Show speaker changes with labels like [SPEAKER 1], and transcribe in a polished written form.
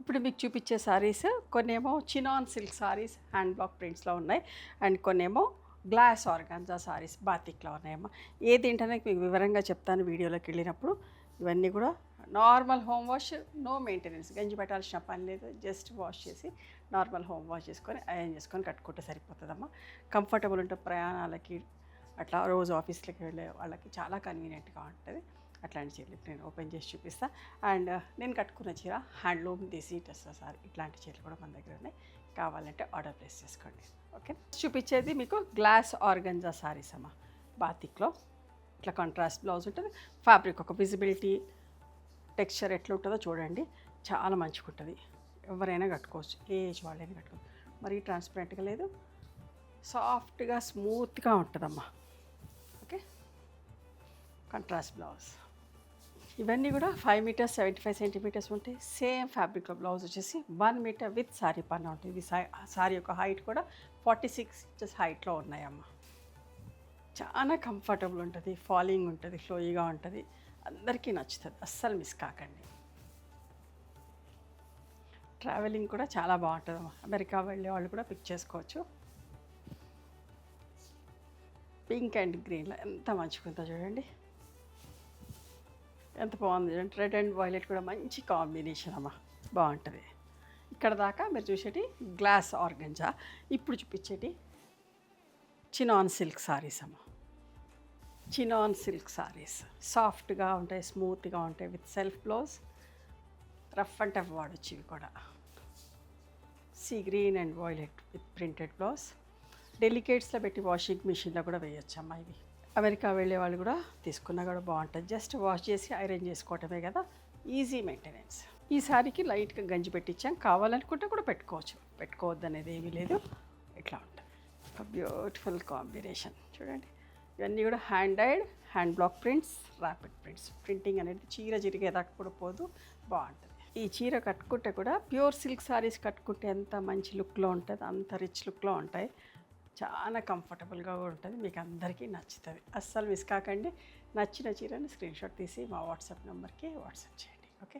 [SPEAKER 1] ఇప్పుడు మీకు చూపించే సారీస్ కొన్నేమో chinon silk saris hand block ప్రింట్స్లో ఉన్నాయి, అండ్ కొన్నేమో గ్లాస్ ఆర్గాన్జా సారీస్ బాతిక్లో ఉన్నాయమ్మా. ఏది ఏంటనే మీకు వివరంగా చెప్తాను వీడియోలోకి వెళ్ళినప్పుడు. ఇవన్నీ కూడా normal home wash, no maintenance, గంజి పెట్టాల్సిన పని లేదు. జస్ట్ వాష్ చేసి నార్మల్ హోమ్ వాష్ చేసుకొని ఐరన్ చేసుకొని కట్టుకుంటే సరిపోతుందమ్మా. కంఫర్టబుల్ ఉంటుంది ప్రయాణాలకి, అట్లా రోజు ఆఫీస్కి వెళ్ళే వాళ్ళకి చాలా కన్వీనియంట్గా ఉంటుంది. అట్లాంటి చీరలు నేను ఓపెన్ చేసి చూపిస్తాను. అండ్ నేను కట్టుకున్న చీర హ్యాండ్లూమ్ దేశీ టెస్సా సారీ, ఇట్లాంటి చీరలు కూడా మన దగ్గర ఉన్నాయి. కావాలంటే ఆర్డర్ ప్లేస్ చేసుకోండి. ఓకే, చూపించేది మీకు గ్లాస్ ఆర్గంజా సారీస్ అమ్మ. బాతిక్లో ఇట్లా కాంట్రాస్ట్ బ్లౌజ్ ఉంటుంది. ఫ్యాబ్రిక్ ఒక విజిబిలిటీ టెక్స్చర్ ఎట్లా ఉంటుందో చూడండి, చాలా మంచిగా ఉంటుంది. ఎవరైనా కట్టుకోవచ్చు, ఏ ఏజ్ వాళ్ళైనా కట్టుకోవచ్చు. మరీ ట్రాన్స్పరెంట్గా లేదు, సాఫ్ట్గా స్మూత్గా ఉంటుందమ్మా. Okay, contrast blouse. ఇవన్నీ కూడా 5 మీటర్స్ 75 సెంటీమీటర్స్ ఉంటాయి. సేమ్ ఫ్యాబ్రిక్లో బ్లౌజ్ వచ్చేసి 1 మీటర్ విత్ సారీ పన్నా ఉంటుంది. ఇది సారీ యొక్క హైట్ కూడా 46 ఇంచెస్ హైట్లో ఉన్నాయమ్మ. చాలా కంఫర్టబుల్ ఉంటుంది, ఫాలింగ్ ఉంటుంది, ఫ్లోయిగా ఉంటుంది, అందరికీ నచ్చుతుంది. అస్సలు మిస్ కాకండి. ట్రావెలింగ్ కూడా చాలా బాగుంటుందమ్మా. అమెరికా వెళ్ళే వాళ్ళు కూడా పిక్ చేసుకోవచ్చు. పింక్ అండ్ గ్రీన్లో ఎంత మంచిగా ఉందో చూడండి, ఎంత బాగుంది చూడండి. రెడ్ అండ్ వైలెట్ కూడా మంచి కాంబినేషన్ అమ్మ, బాగుంటుంది. ఇక్కడ దాకా మీరు చూసేటి గ్లాస్ ఆర్గంజా. ఇప్పుడు చూపించేటి చినాన్ సిల్క్ సారీస్ అమ్మ. చినాన్ సిల్క్ సారీస్ సాఫ్ట్గా ఉంటాయి, స్మూత్గా ఉంటాయి, with self blouse. Rough and tough వాడచ్చు. ఇవి కూడా sea green and violet with printed blouse. డెలికేట్స్లో పెట్టి వాషింగ్ మిషన్లో కూడా వేయచ్చు అమ్మ. ఇవి అమెరికా వెళ్ళే వాళ్ళు కూడా తీసుకున్నా కూడా బాగుంటుంది. జస్ట్ వాష్ చేసి ఐరన్ చేసుకోవటమే కదా, ఈజీ మెయింటెనెన్స్. ఈ సారీకి లైట్గా గంజి పెట్టించాం, కావాలనుకుంటే కూడా పెట్టుకోవచ్చు, పెట్టుకోవద్దు అనేది ఏమీ లేదు. ఇట్లా ఉంటుంది, ఒక బ్యూటిఫుల్ కాంబినేషన్ చూడండి. ఇవన్నీ కూడా hand died, hand block prints, rapid prints. Printing అనేది చీర చిరిగేదాకా కూడా పోదు, బాగుంటుంది. ఈ చీర కట్టుకుంటే కూడా ప్యూర్ సిల్క్ సారీస్ కట్టుకుంటే ఎంత మంచి లుక్లో ఉంటుంది, అంత రిచ్ లుక్లో ఉంటాయి. చాలా కంఫర్టబుల్గా కూడా ఉంటుంది, మీకు అందరికీ నచ్చుతుంది. అస్సలు మిస్ కాకండి. నచ్చిన చీరని స్క్రీన్షాట్ తీసి మా వాట్సాప్ నెంబర్కి వాట్సాప్ చేయండి. ఓకే.